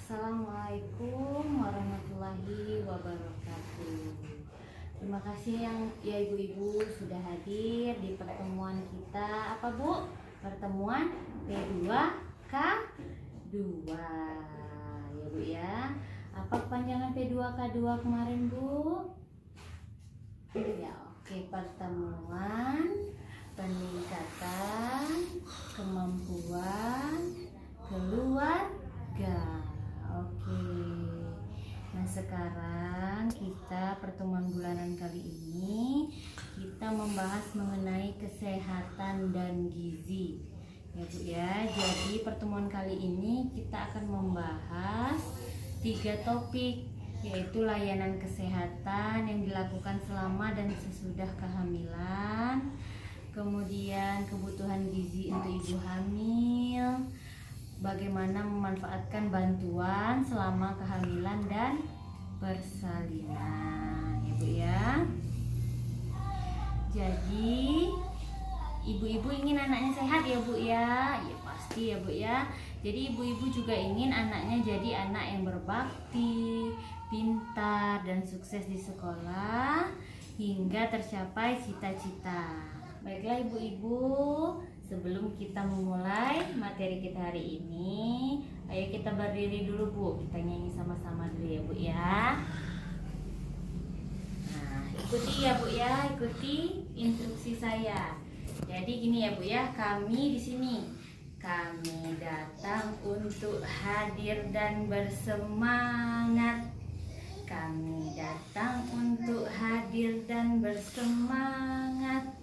Assalamualaikum warahmatullahi wabarakatuh. Terima kasih ya ibu-ibu sudah hadir di pertemuan kita. Apa bu? Pertemuan P2K2 ya bu ya. Apa kepanjangan P2K2 kemarin bu? Ya oke, pertemuan peningkatan kemampuan keluarga. Oke. Nah, sekarang kita pertemuan bulanan kali ini kita membahas mengenai kesehatan dan gizi. Ya, Bu ya. Jadi pertemuan kali ini kita akan membahas 3 topik, yaitu layanan kesehatan yang dilakukan selama dan sesudah kehamilan, kemudian kebutuhan gizi untuk ibu hamil, bagaimana memanfaatkan bantuan selama kehamilan dan persalinan, ya Bu ya. Jadi ibu-ibu ingin anaknya sehat ya Bu ya. Ya pasti ya Bu ya. Jadi ibu-ibu juga ingin anaknya jadi anak yang berbakti, pintar dan sukses di sekolah hingga tercapai cita-cita. Baiklah ibu-ibu, sebelum kita memulai materi kita hari ini, ayo kita berdiri dulu Bu. Kita nyanyi sama-sama dulu ya Bu ya. Nah, ikuti ya Bu ya, ikuti instruksi saya. Jadi gini ya Bu ya, kami di sini. Kami datang untuk hadir dan bersemangat. Kami datang untuk hadir dan bersemangat.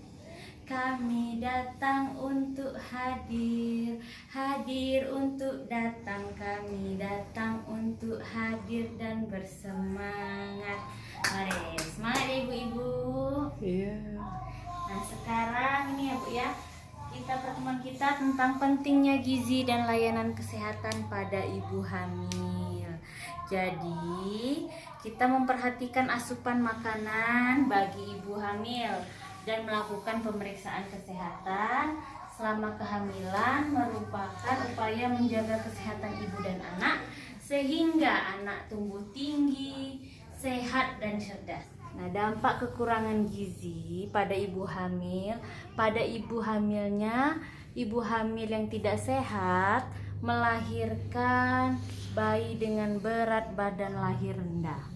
Kami datang untuk hadir, hadir untuk datang. Kami datang untuk hadir dan bersemangat. Mari, semangat ya ibu-ibu. Iya. Nah sekarang ini ya Bu ya, pertemuan kita tentang pentingnya gizi dan layanan kesehatan pada ibu hamil. Jadi kita memperhatikan asupan makanan bagi ibu hamil dan melakukan pemeriksaan kesehatan selama kehamilan merupakan upaya menjaga kesehatan ibu dan anak sehingga anak tumbuh tinggi, sehat dan cerdas. Nah, dampak kekurangan gizi pada ibu hamil, pada ibu hamilnya, ibu hamil yang tidak sehat melahirkan bayi dengan berat badan lahir rendah.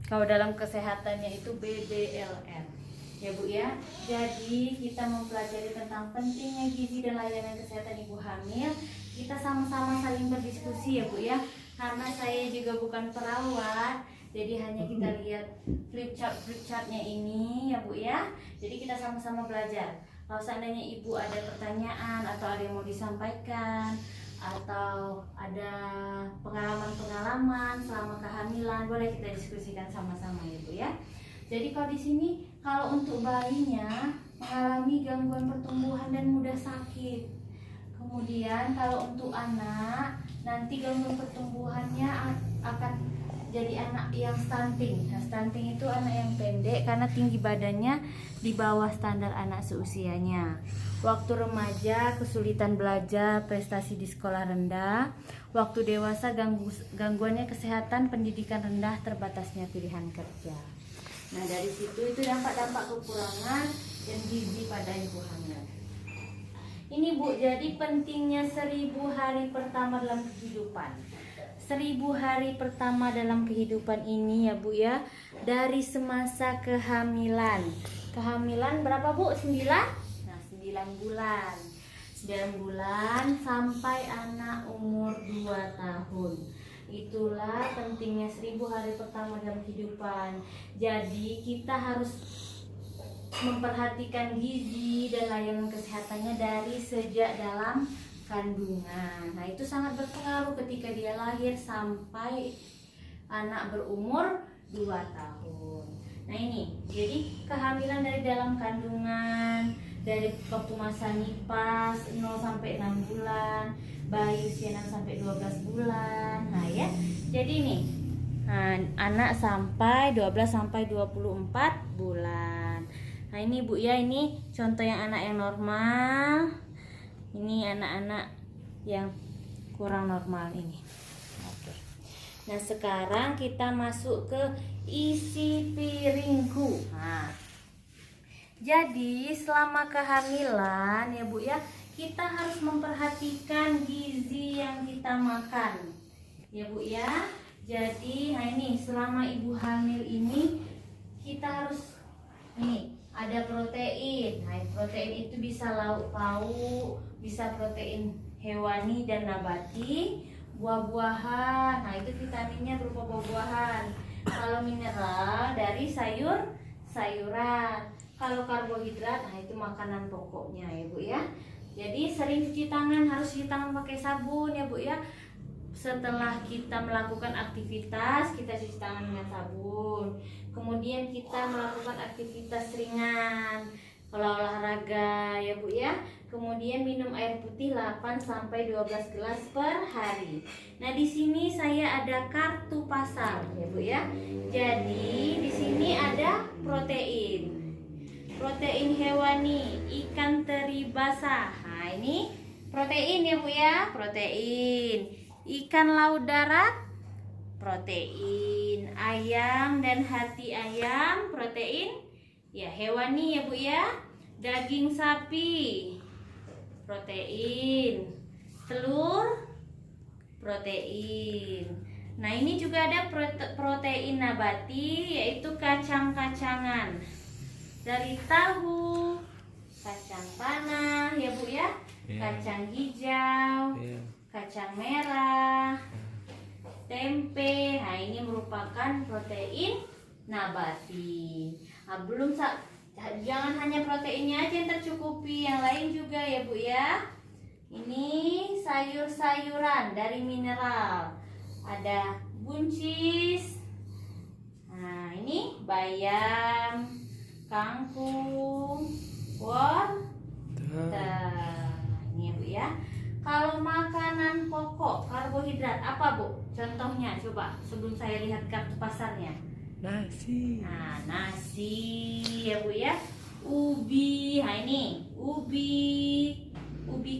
Kalau dalam kesehatannya itu BBLR. Ya Bu ya, jadi kita mempelajari tentang pentingnya gizi dan layanan kesehatan ibu hamil. Kita sama-sama saling berdiskusi ya Bu ya, karena saya juga bukan perawat, jadi hanya kita lihat flip chartnya ini ya Bu ya. Jadi kita sama-sama belajar. Kalau seandainya ibu ada pertanyaan atau ada yang mau disampaikan atau ada pengalaman-pengalaman selama kehamilan, boleh kita diskusikan sama-sama ya Bu ya. Jadi kalau di sini, kalau untuk bayinya mengalami gangguan pertumbuhan dan mudah sakit. Kemudian kalau untuk anak, nanti gangguan pertumbuhannya akan jadi anak yang stunting. Nah, stunting itu anak yang pendek karena tinggi badannya di bawah standar anak seusianya. Waktu remaja kesulitan belajar, prestasi di sekolah rendah. Waktu dewasa gangguannya kesehatan, pendidikan rendah, terbatasnya pilihan kerja. Nah dari situ itu dampak-dampak kekurangan dan gizi pada ibu hamil. Ini Bu, jadi pentingnya 1000 hari pertama dalam kehidupan. 1000 hari pertama dalam kehidupan ini ya Bu ya, dari semasa kehamilan. Kehamilan berapa Bu? 9? Nah 9 bulan. 9 bulan sampai anak umur 2 tahun. Itulah pentingnya 1000 hari pertama dalam kehidupan. Jadi kita harus memperhatikan gizi dan layanan kesehatannya dari sejak dalam kandungan. Nah itu sangat berpengaruh ketika dia lahir sampai anak berumur 2 tahun. Nah ini, jadi kehamilan dari dalam kandungan, dari waktu masa nifas 0 sampai 6 bulan, bayi usia 6 sampai 12 bulan. Nah ya, jadi nih anak sampai 12 sampai 24 bulan. Nah ini Bu ya, ini contoh yang anak yang normal. Ini anak-anak yang kurang normal ini. Oke. Nah, sekarang kita masuk ke isi piringku. Nah, jadi selama kehamilan ya Bu ya, kita harus memperhatikan gizi yang kita makan. Ya Bu ya. Jadi, nah ini selama ibu hamil ini kita harus ada protein. Nah, protein itu bisa lauk pauk, bisa protein hewani dan nabati, buah-buahan. Nah, itu vitaminnya berupa buah-buahan. Kalau mineral dari sayur-sayuran. Kalau karbohidrat, nah itu makanan pokoknya ya Bu ya. Jadi sering cuci tangan, harus cuci tangan pakai sabun ya Bu ya. Setelah kita melakukan aktivitas, kita cuci tangan dengan sabun. Kemudian kita melakukan aktivitas ringan, kalau olahraga ya Bu ya. Kemudian minum air putih 8 sampai 12 gelas per hari. Nah, di sini saya ada kartu pasar ya Bu ya. Jadi di sini ada protein. Protein hewani, ikan teri basah. Nah, ini protein ya Bu ya, protein. Ikan laut darat, protein. Ayam dan hati ayam, protein ya hewani ya Bu ya. Daging sapi, protein. Telur, protein. Nah, ini juga ada protein nabati, yaitu kacang-kacangan. Dari tahu, kacang tanah ya Bu ya, kacang hijau, kacang merah, tempe. Nah, ini merupakan protein nabati. Nah, jangan hanya proteinnya aja yang tercukupi, yang lain juga ya Bu ya. Ini sayur-sayuran dari mineral. Ada buncis. Nah, ini bayam, kangkung, wortel. Ini ya Bu ya. Kalau makanan pokok karbohidrat apa Bu? Contohnya coba sebelum saya lihat kartu pasarnya. Nasi. Nah, nasi ya Bu ya. Ubi. Nah, ini ubi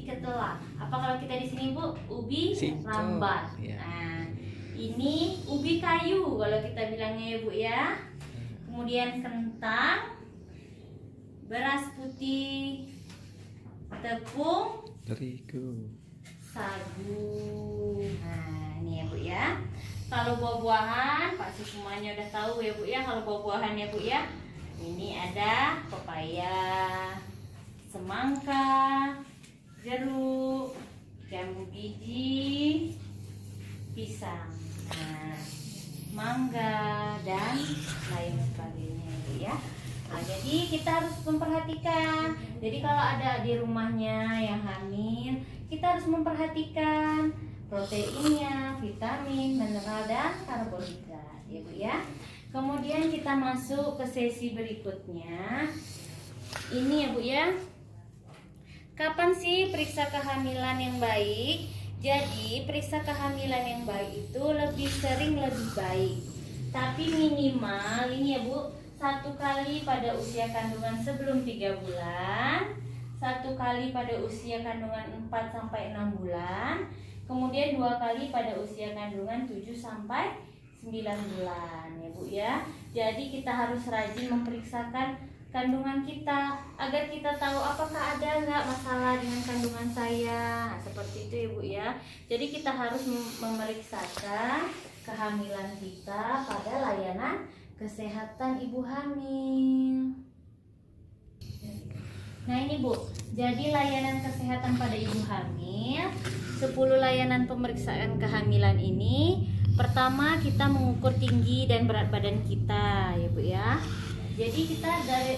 ketelak. Apa kalau kita di sini Bu? Ubi rambat. Ya. Nah, ini ubi kayu kalau kita bilangnya ya Bu ya. Kemudian kentang, beras putih, tepung, Terigu, sagu. Nah, ini ya Bu ya. Kalau buah-buahan pasti semuanya udah tahu ya Bu ya. Kalau buah-buahan ya Bu ya, ini ada pepaya, semangka, jeruk, jambu biji, pisang, nah, mangga dan lain sebagainya ya Bu ya. Nah, jadi kita harus memperhatikan. Jadi kalau ada di rumahnya yang hamil, kita harus memperhatikan proteinnya, vitamin, mineral dan karbohidrat ya Bu ya. Kemudian kita masuk ke sesi berikutnya. Ini ya Bu ya. Kapan sih periksa kehamilan yang baik? Jadi periksa kehamilan yang baik itu lebih sering lebih baik. Tapi minimal ini ya Bu, 1 kali pada usia kandungan sebelum 3 bulan, 1 kali pada usia kandungan 4 sampai 6 bulan, kemudian 2 kali pada usia kandungan 7 sampai 9 bulan ya Bu ya. Jadi kita harus rajin memeriksakan kandungan kita agar kita tahu apakah ada nggak masalah dengan kandungan saya. Nah, seperti itu ya Bu ya. Jadi kita harus memeriksakan kehamilan kita pada layanan kesehatan ibu hamil. Nah, ini Bu, jadi layanan kesehatan pada ibu hamil, 10 layanan pemeriksaan kehamilan ini. Pertama, kita mengukur tinggi dan berat badan kita ya Bu ya. Jadi kita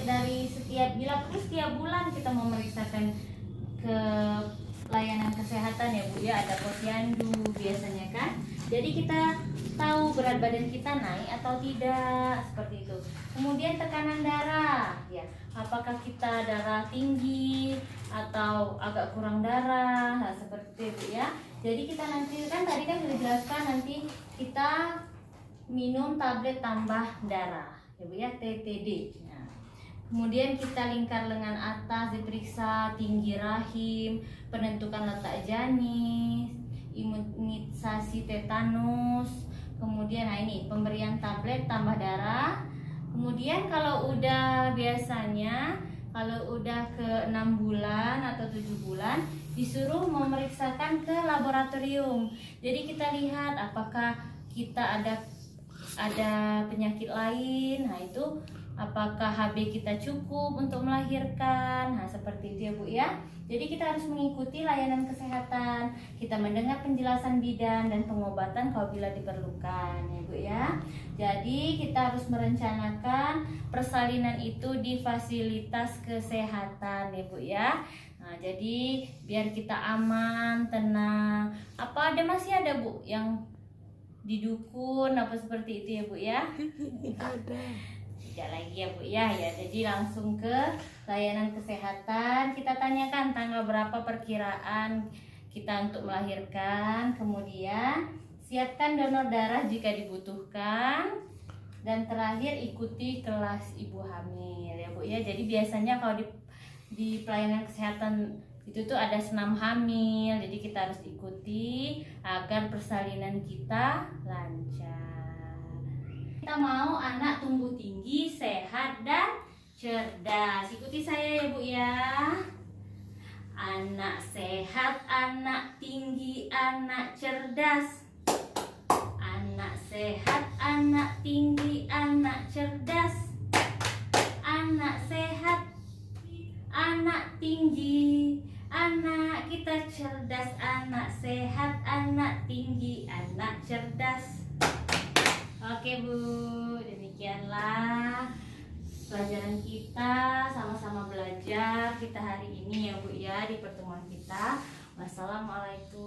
dari bila perlu setiap bulan kita memeriksakan ke layanan kesehatan ya Bu ya. Ada posyandu biasanya kan. Jadi kita tahu berat badan kita naik atau tidak, seperti itu. Kemudian tekanan darah ya, apakah kita darah tinggi atau agak kurang darah. Nah, seperti itu ya. Jadi kita nanti kan tadi kan sudah dijelaskan, nanti kita minum tablet tambah darah ya Bu ya, TTD. Nah, kemudian kita lingkar lengan atas diperiksa, tinggi rahim, penentukan letak janin, imunisasi tetanus, Kemudian nah ini pemberian tablet tambah darah. Kemudian kalau udah biasanya kalau udah ke 6 bulan atau 7 bulan disuruh memeriksakan ke laboratorium. Jadi kita lihat apakah kita ada penyakit lain. Nah, itu apakah HB kita cukup untuk melahirkan. Nah, seperti itu ya Bu ya. Jadi kita harus mengikuti layanan kesehatan. Kita mendengar penjelasan bidan dan pengobatan apabila diperlukan ya Bu ya. Jadi kita harus merencanakan persalinan itu di fasilitas kesehatan ya Bu ya. Nah, jadi biar kita aman, tenang. Apa masih ada Bu yang di dukun apa seperti itu ya Bu ya? Ada. Tidak lagi ya Bu ya. Jadi langsung ke layanan kesehatan. Kita tanyakan tanggal berapa perkiraan kita untuk melahirkan. Kemudian siapkan donor darah jika dibutuhkan. Dan terakhir ikuti kelas ibu hamil ya Bu ya. Jadi biasanya kalau di pelayanan kesehatan itu tuh ada senam hamil, jadi kita harus ikuti agar persalinan kita lancar. Kita mau anak tumbuh tinggi, sehat dan cerdas. Ikuti saya ya Bu ya. Anak sehat, anak tinggi, anak cerdas. Anak sehat, anak tinggi, anak cerdas. Anak sehat, anak tinggi, anak kita cerdas, anak sehat, anak tinggi, anak cerdas. Oke Bu, demikianlah pelajaran kita, sama-sama belajar kita hari ini ya Bu ya, di pertemuan kita. Wassalamualaikum